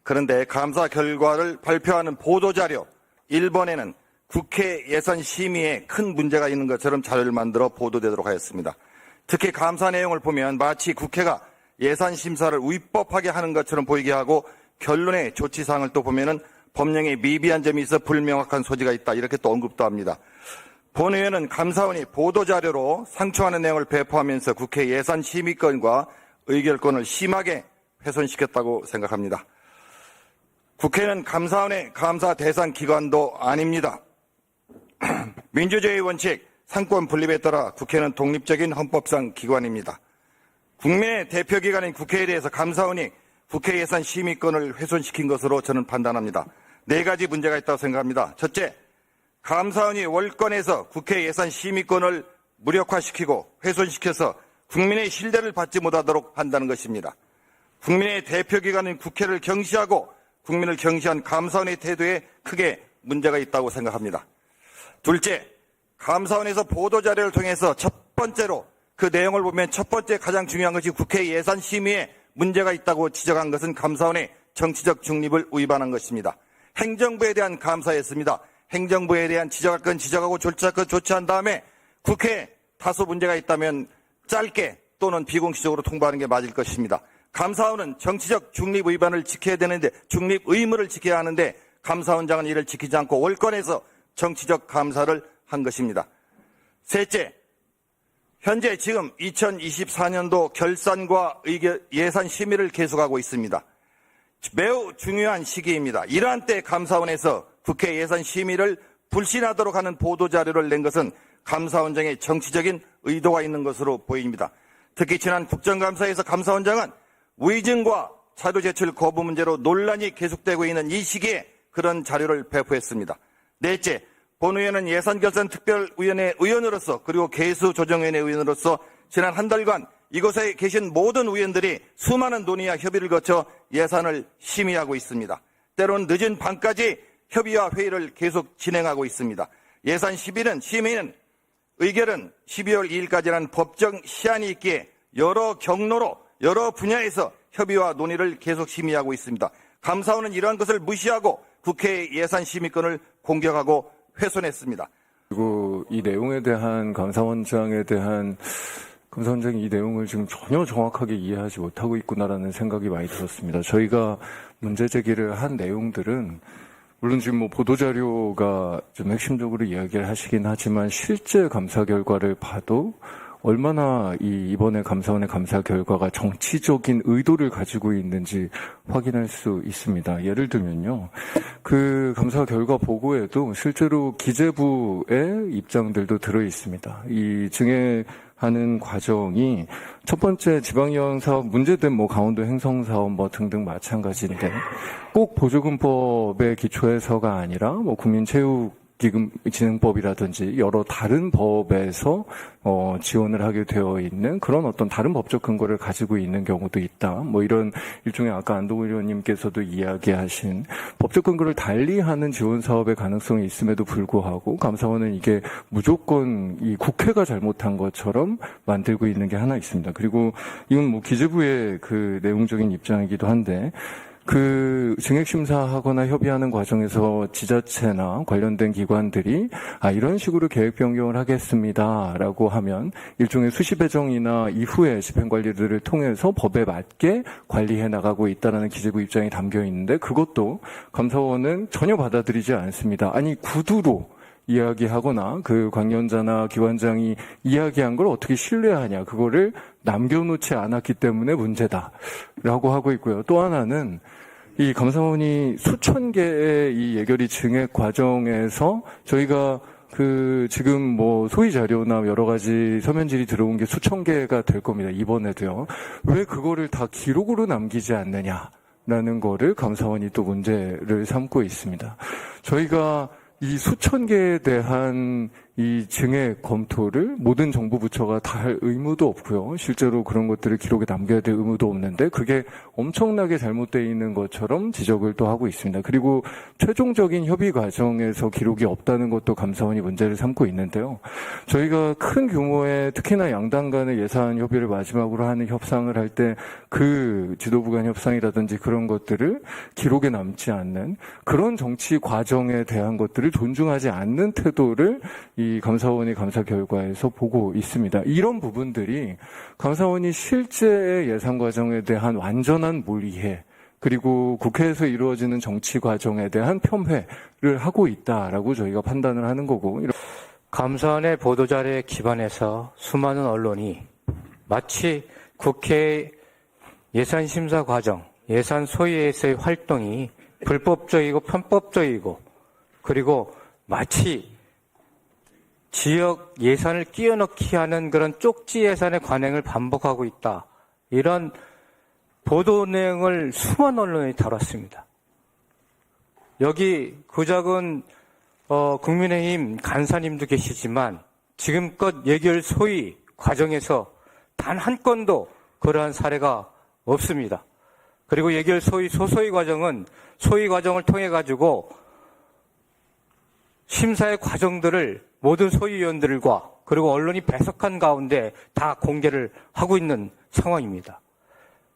그런데 감사 결과를 발표하는 보도자료 1번에는 국회 예산심의에 큰 문제가 있는 것처럼 자료를 만들어 보도되도록 하였습니다. 특히 감사 내용을 보면 마치 국회가 예산심사를 위법하게 하는 것처럼 보이게 하고 결론의 조치사항을 또 보면은 법령에 미비한 점이 있어 불명확한 소지가 있다 이렇게 또 언급도 합니다. 본의원은 감사원이 보도자료로 상충하는 내용을 배포하면서 국회 예산심의권과 의결권을 심하게 훼손시켰다고 생각합니다. 국회는 감사원의 감사 대상 기관도 아닙니다. 민주주의 원칙, 상권 분립에 따라 국회는 독립적인 헌법상 기관입니다. 국민의 대표기관인 국회에 대해서 감사원이 국회 예산 심의권을 훼손시킨 것으로 저는 판단합니다. 4가지 문제가 있다고 생각합니다. 첫째, 감사원이 월권에서 국회 예산 심의권을 무력화시키고 훼손시켜서 국민의 신뢰를 받지 못하도록 한다는 것입니다. 국민의 대표기관인 국회를 경시하고 국민을 경시한 감사원의 태도에 크게 문제가 있다고 생각합니다. 둘째, 감사원에서 보도자료를 통해서 첫 번째로 그 내용을 보면 첫 번째 가장 중요한 것이 국회 예산 심의에 문제가 있다고 지적한 것은 감사원의 정치적 중립을 위반한 것입니다. 행정부에 대한 감사였습니다. 행정부에 대한 지적할 건 지적하고 조치할 건 조치한 다음에 국회에 다소 문제가 있다면 짧게 또는 비공식적으로 통보하는 게 맞을 것입니다. 감사원은 정치적 중립 위반을 지켜야 되는데 중립 의무를 지켜야 하는데 감사원장은 이를 지키지 않고 월권에서 정치적 감사를 한 것입니다. 셋째, 현재 지금 2024년도 결산과 예산 심의를 계속하고 있습니다. 매우 중요한 시기입니다. 이러한 때 감사원에서 국회 예산 심의를 불신하도록 하는 보도자료를 낸 것은 감사원장의 정치적인 의도가 있는 것으로 보입니다. 특히 지난 국정감사에서 감사원장은 위증과 자료 제출 거부 문제로 논란이 계속되고 있는 이 시기에 그런 자료를 배포했습니다. 넷째, 본의원은 예산결산특별위원회 의원으로서 그리고 개수조정위원회 의원으로서 지난 한 달간 이곳에 계신 모든 의원들이 수많은 논의와 협의를 거쳐 예산을 심의하고 있습니다. 때로는 늦은 밤까지 협의와 회의를 계속 진행하고 있습니다. 예산 심의는 의결은 12월 2일까지라는 법정 시한이 있기에 여러 경로로 여러 분야에서 협의와 논의를 계속 심의하고 있습니다. 감사원은 이러한 것을 무시하고 국회 예산 심의권을 공격하고 훼손했습니다. 그리고 이 내용에 대한 감사원장에 대한 감사원장이 이 내용을 지금 전혀 정확하게 이해하지 못하고 있구나라는 생각이 많이 들었습니다. 저희가 문제 제기를 한 내용들은 물론 지금 뭐 보도자료가 좀 핵심적으로 이야기를 하시긴 하지만 실제 감사 결과를 봐도 얼마나 이번에 감사원의 감사 결과가 정치적인 의도를 가지고 있는지 확인할 수 있습니다. 예를 들면요. 그 감사 결과 보고에도 실제로 기재부의 입장들도 들어 있습니다. 이 증액하는 과정이 첫 번째 지방이용 사업 문제된 뭐 강원도 행성 사업 뭐 등등 마찬가지인데 꼭 보조금법의 기초에서가 아니라 뭐 국민체육기금진흥법이라든지 여러 다른 법에서 지원을 하게 되어 있는 그런 어떤 다른 법적 근거를 가지고 있는 경우도 있다. 뭐 이런 일종의 아까 안동훈 의원님께서도 이야기하신 법적 근거를 달리하는 지원 사업의 가능성이 있음에도 불구하고 감사원은 이게 무조건 이 국회가 잘못한 것처럼 만들고 있는 게 하나 있습니다. 그리고 이건 뭐 기재부의 그 내용적인 입장이기도 한데 그 증액심사하거나 협의하는 과정에서 지자체나 관련된 기관들이 이런 식으로 계획 변경을 하겠습니다라고 하면 일종의 수시 배정이나 이후의 집행관리들을 통해서 법에 맞게 관리해 나가고 있다는 기재부 입장이 담겨 있는데 그것도 감사원은 전혀 받아들이지 않습니다. 아니 구두로 이야기하거나 그 관련자나 기관장이 이야기한 걸 어떻게 신뢰하냐 그거를 남겨놓지 않았기 때문에 문제다라고 하고 있고요. 또 하나는 이 감사원이 수천 개의 이 예결위 증액 과정에서 저희가 그 지금 뭐 소위 자료나 여러 가지 서면질이 들어온 게 수천 개가 될 겁니다. 이번에도요. 왜 그거를 다 기록으로 남기지 않느냐라는 거를 감사원이 또 문제를 삼고 있습니다. 저희가 이 수천 개에 대한 이 증액 검토를 모든 정부 부처가 다 할 의무도 없고요. 실제로 그런 것들을 기록에 남겨야 될 의무도 없는데 그게 엄청나게 잘못되어 있는 것처럼 지적을 또 하고 있습니다. 그리고 최종적인 협의 과정에서 기록이 없다는 것도 감사원이 문제를 삼고 있는데요. 저희가 큰 규모의 특히나 양당 간의 예산 협의를 마지막으로 하는 협상을 할 때 그 지도부 간 협상이라든지 그런 것들을 기록에 남지 않는 그런 정치 과정에 대한 것들을 존중하지 않는 태도를 이 감사원이 감사 결과에서 보고 있습니다. 이런 부분들이 감사원이 실제의 예산 과정에 대한 완전한 몰이해 그리고 국회에서 이루어지는 정치 과정에 대한 폄훼를 하고 있다라고 저희가 판단을 하는 거고. 감사원의 보도자료에 기반해서 수많은 언론이 마치 국회 예산심사 과정, 예산 소위에서의 활동이 불법적이고 편법적이고 그리고 마치 지역 예산을 끼워넣기 하는 그런 쪽지 예산의 관행을 반복하고 있다. 이런 보도 내용을 수많은 언론이 다뤘습니다. 여기 구작은 국민의힘 간사님도 계시지만 지금껏 예결 소위 과정에서 단 한 건도 그러한 사례가 없습니다. 그리고 예결 소위 소소위 과정은 소위 과정을 통해 가지고 심사의 과정들을 모든 소위위원들과 그리고 언론이 배석한 가운데 다 공개를 하고 있는 상황입니다.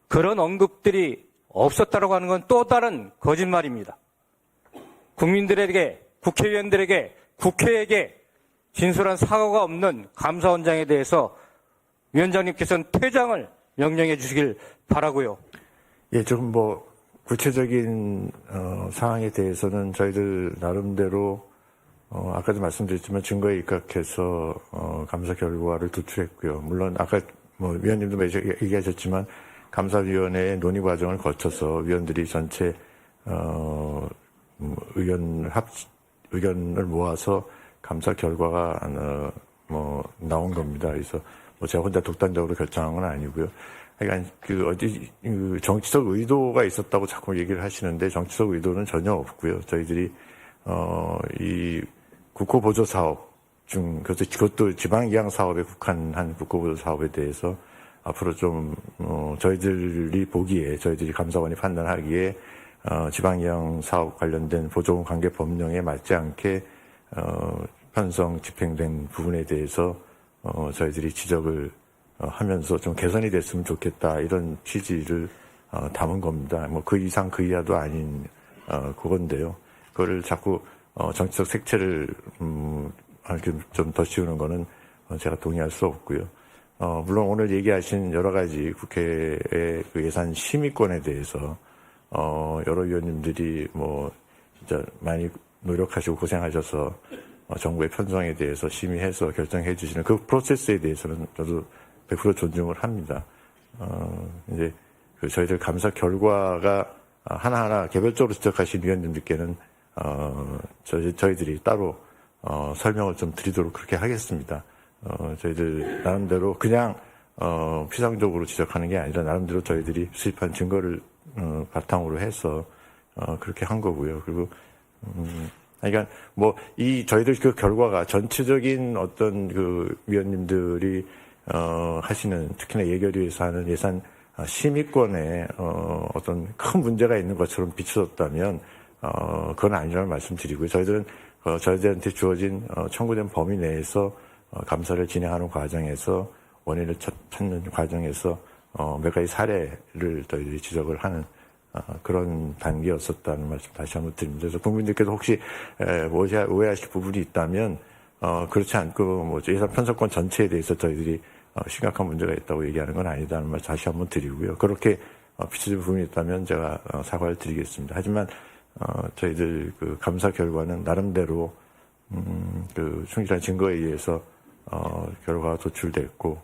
그런 언급들이 없었다고 하는 건 또 다른 거짓말입니다. 국민들에게, 국회의원들에게, 국회에게 진솔한 사과가 없는 감사원장에 대해서 위원장님께서는 퇴장을 명령해 주시길 바라고요. 예, 조금 구체적인 상황에 대해서는 저희들 나름대로 아까도 말씀드렸지만 증거에 입각해서 감사 결과를 도출했고요. 물론 아까 위원님도 얘기하셨지만 감사위원회의 논의 과정을 거쳐서 위원들이 전체 의견을 모아서 감사 결과가 나온 겁니다. 그래서 제가 혼자 독단적으로 결정한 건 아니고요. 그러니까 정치적 의도가 있었다고 자꾸 얘기를 하시는데 정치적 의도는 전혀 없고요. 저희들이 이 국고보조 사업 중 그것도 지방이양 사업에 국한한 국고보조 사업에 대해서 앞으로 좀 저희들이 보기에 저희들이 감사원이 판단하기에 지방이양 사업 관련된 보조금 관계 법령에 맞지 않게 편성 집행된 부분에 대해서 저희들이 지적을 하면서 좀 개선이 됐으면 좋겠다 이런 취지를 담은 겁니다. 그 이상 그 이하도 아닌 그건데요. 그거를 자꾸 정치적 색채를 좀 더 씌우는 거는 제가 동의할 수 없고요. 물론 오늘 얘기하신 여러 가지 국회의 그 예산 심의권에 대해서 여러 위원님들이 진짜 많이 노력하시고 고생하셔서 정부의 편성에 대해서 심의해서 결정해 주시는 그 프로세스에 대해서는 저도 100% 존중을 합니다. 이제 저희들 감사 결과가 하나하나 개별적으로 지적하신 위원님들께는 저희들이 따로 설명을 좀 드리도록 그렇게 하겠습니다. 저희들 나름대로 그냥 피상적으로 지적하는 게 아니라 나름대로 저희들이 수집한 증거를 바탕으로 해서 그렇게 한 거고요. 그리고 그러니까 저희들 그 결과가 전체적인 어떤 그 위원님들이 하시는 특히나 예결위에서 하는 예산 심의권에 어떤 큰 문제가 있는 것처럼 비춰졌다면 그건 아니라는 말씀드리고요. 저희들은 저희들한테 주어진 청구된 범위 내에서 감사를 진행하는 과정에서 원인을 찾는 과정에서 몇 가지 사례를 저희들이 지적을 하는 그런 단계였었다는 말씀 다시 한번 드립니다. 그래서 국민들께서 혹시 오해하실 부분이 있다면 그렇지 않고 예산 편성권 전체에 대해서 저희들이 심각한 문제가 있다고 얘기하는 건 아니다는 말 다시 한번 드리고요. 그렇게 비춰진 부분이 있다면 제가 사과를 드리겠습니다. 하지만 저희들 그 감사 결과는 나름대로 그 충실한 증거에 의해서 결과가 도출됐고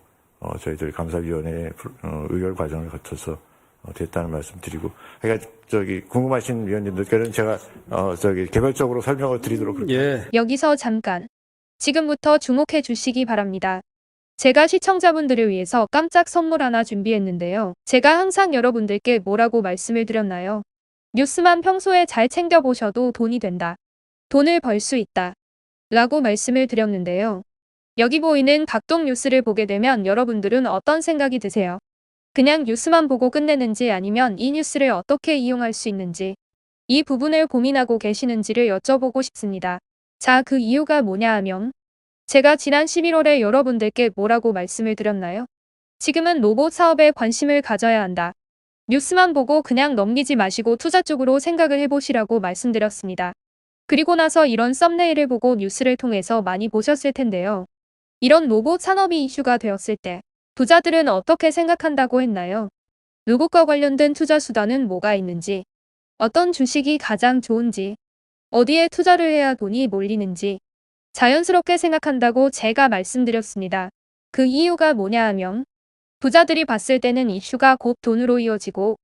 저희들 감사위원회 의결 과정을 거쳐서 됐다는 말씀 드리고, 그러니까 궁금하신 위원님들께는 제가 개별적으로 설명을 드리도록 하겠습니다. 여기서 잠깐. 지금부터 주목해 주시기 바랍니다. 제가 시청자분들을 위해서 깜짝 선물 하나 준비했는데요. 제가 항상 여러분들께 뭐라고 말씀을 드렸나요? 뉴스만 평소에 잘 챙겨보셔도 돈이 된다. 돈을 벌 수 있다. 라고 말씀을 드렸는데요. 여기 보이는 각종 뉴스를 보게 되면 여러분들은 어떤 생각이 드세요? 그냥 뉴스만 보고 끝내는지 아니면 이 뉴스를 어떻게 이용할 수 있는지 이 부분을 고민하고 계시는지를 여쭤보고 싶습니다. 자, 그 이유가 뭐냐 하면 제가 지난 11월에 여러분들께 뭐라고 말씀을 드렸나요? 지금은 로봇 사업에 관심을 가져야 한다. 뉴스만 보고 그냥 넘기지 마시고 투자 쪽으로 생각을 해보시라고 말씀드렸습니다. 그리고 나서 이런 썸네일을 보고 뉴스를 통해서 많이 보셨을 텐데요. 이런 로봇 산업이 이슈가 되었을 때 부자들은 어떻게 생각한다고 했나요? 로봇과 관련된 투자 수단은 뭐가 있는지, 어떤 주식이 가장 좋은지, 어디에 투자를 해야 돈이 몰리는지 자연스럽게 생각한다고 제가 말씀드렸습니다. 그 이유가 뭐냐 하면 부자들이 봤을 때는 이슈가 곧 돈으로 이어지고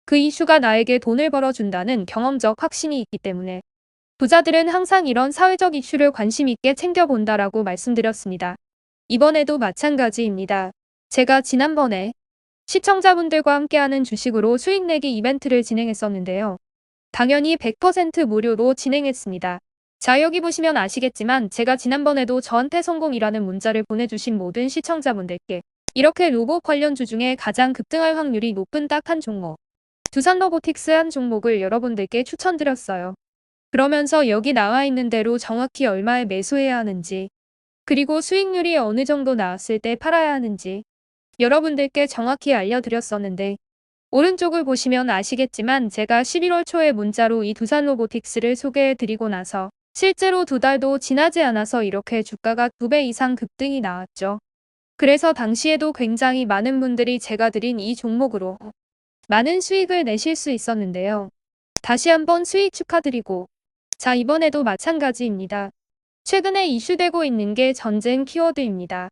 그 이슈가 나에게 돈을 벌어준다는 경험적 확신이 있기 때문에 부자들은 항상 이런 사회적 이슈를 관심 있게 챙겨본다라고 말씀드렸습니다. 이번에도 마찬가지입니다. 제가 지난번에 시청자분들과 함께하는 주식으로 수익 내기 이벤트를 진행했었는데요. 당연히 100% 무료로 진행했습니다. 자, 여기 보시면 아시겠지만 제가 지난번에도 저한테 성공이라는 문자를 보내주신 모든 시청자분들께 이렇게 로봇 관련주 중에 가장 급등할 확률이 높은 딱 한 종목, 두산로보틱스 한 종목을 여러분들께 추천드렸어요. 그러면서 여기 나와 있는 대로 정확히 얼마에 매수해야 하는지, 그리고 수익률이 어느 정도 나왔을 때 팔아야 하는지 여러분들께 정확히 알려드렸었는데 오른쪽을 보시면 아시겠지만 제가 11월 초에 문자로 이 두산로보틱스를 소개해드리고 나서 실제로 2달도 지나지 않아서 이렇게 주가가 2배 이상 급등이 나왔죠. 그래서 당시에도 굉장히 많은 분들이 제가 드린 이 종목으로 많은 수익을 내실 수 있었는데요. 다시 한번 수익 축하드리고, 자, 이번에도 마찬가지입니다. 최근에 이슈되고 있는 게 전쟁 키워드입니다.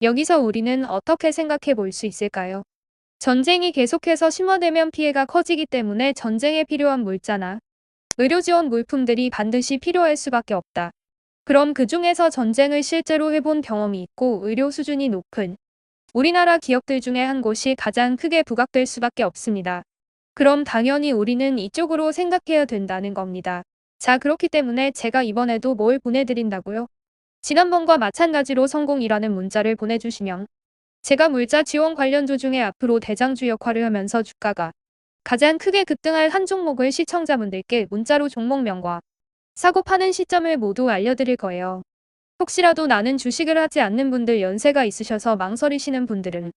여기서 우리는 어떻게 생각해 볼 수 있을까요? 전쟁이 계속해서 심화되면 피해가 커지기 때문에 전쟁에 필요한 물자나 의료 지원 물품들이 반드시 필요할 수밖에 없다. 그럼 그 중에서 전쟁을 실제로 해본 경험이 있고 의료 수준이 높은 우리나라 기업들 중에 한 곳이 가장 크게 부각될 수밖에 없습니다. 그럼 당연히 우리는 이쪽으로 생각해야 된다는 겁니다. 자, 그렇기 때문에 제가 이번에도 뭘 보내드린다고요? 지난번과 마찬가지로 성공이라는 문자를 보내주시면 제가 물자 지원 관련주 중에 앞으로 대장주 역할을 하면서 주가가 가장 크게 급등할 한 종목을 시청자분들께 문자로 종목명과 사고 파는 시점을 모두 알려드릴 거예요. 혹시라도 나는 주식을 하지 않는 분들, 연세가 있으셔서 망설이시는 분들은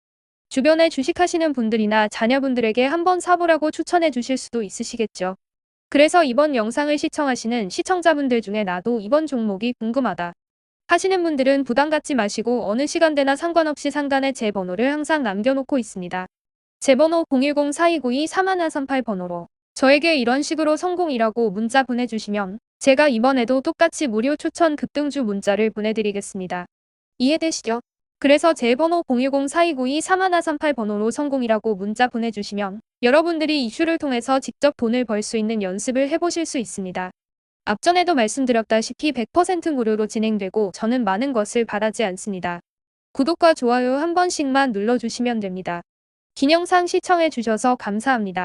주변에 주식하시는 분들이나 자녀분들에게 한번 사보라고 추천해 주실 수도 있으시겠죠. 그래서 이번 영상을 시청하시는 시청자분들 중에 나도 이번 종목이 궁금하다 하시는 분들은 부담 갖지 마시고 어느 시간대나 상관없이 상단에 제 번호를 항상 남겨놓고 있습니다. 제 번호 010-4292-3138 번호로 저에게 이런 식으로 성공이라고 문자 보내주시면 제가 이번에도 똑같이 무료 추천 급등주 문자를 보내드리겠습니다. 이해되시죠? 그래서 제 번호 010-4292-3138 번호로 성공이라고 문자 보내주시면 여러분들이 이슈를 통해서 직접 돈을 벌 수 있는 연습을 해보실 수 있습니다. 앞전에도 말씀드렸다시피 100% 무료로 진행되고 저는 많은 것을 바라지 않습니다. 구독과 좋아요 한 번씩만 눌러주시면 됩니다. 긴 영상 시청해 주셔서 감사합니다.